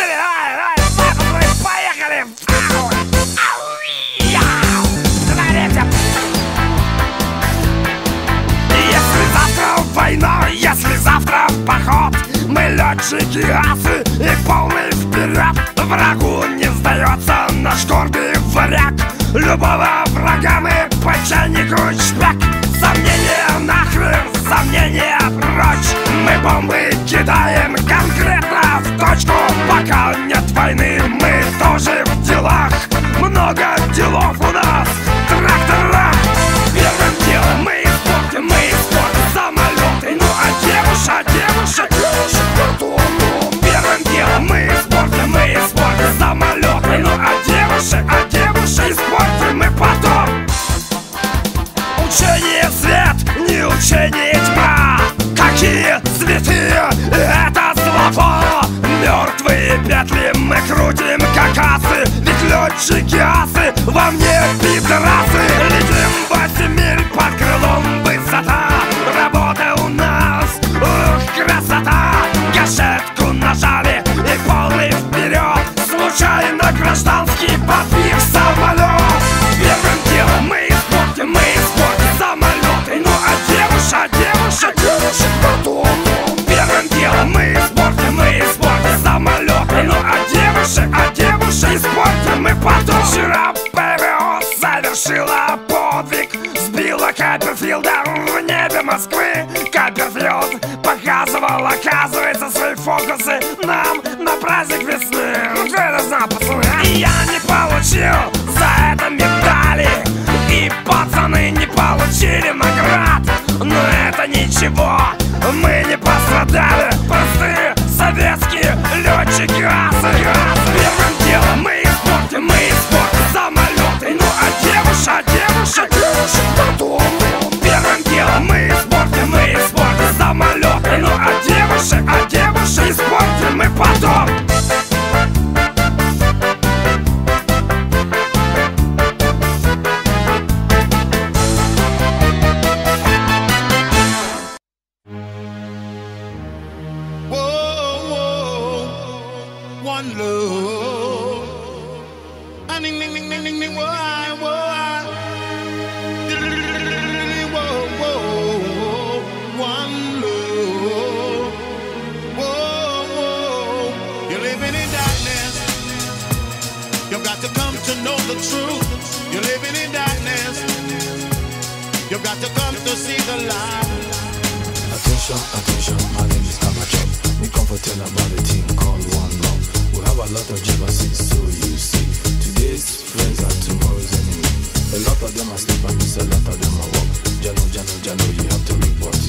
4, давай, поехали! Если завтра война, если завтра поход, мы летчики асы и полный вперед. Врагу не сдается наш гордый варяг. Любого врага мы по чайнику шпяк. Сомнения нахрен, сомнения прочь. Мы бомбы кидаем конкретно в точку. Пока нет войны, мы тоже в делах. Много делов у нас, трактора. Первым делом мы испортим самолеты. Ну а девушек потом. Первым делом мы испортим самолеты. Ну а девушек испортим мы потом. Учение свет, не учение тьма. Какие цветы, это слова. Мертвые петли мы крутим как асы. Ведь летчики асы, во мне пидорасы. Летим 8 миль под крылом, высота. Работа у нас, ух, красота. Гашетку нажали и полный вперед. Случайно гражданский подбив самолет. Первым делом мы испортим самолеты. Ну а девушек потом. Первым делом мы испортим самолеты. Ну а девушек испортим мы потом. Вчера ПВО совершила подвиг. Сбила Копперфилда в небе Москвы. Копперфилд показывал, оказывается, свои фокусы нам на праздник весны. Ну кто это знал, пацаны? И я не получил за это медали. И пацаны не получили наград. Но это ничего, мы не пострадали. Простые советские летчики асы. Первым делом мы испортим самолеты. Ну а девушек потом. Первым делом мы испортим самолеты. Ну а девушек испортим мы потом. One love, ding ding ding ding ding ding. Whoa, whoa, whoa, one love. Whoa, whoa. You're living in darkness. You've got to come to know the truth. You're living in darkness. You've got to come to see the light. Attention, attention, my name is Amateur. We comforting about the team called One Love. We have a lot of jealousies, so you see. Today's friends are tomorrow's enemies. A lot of them are sleep and miss, a lot of them are walk. Jano, you have to report.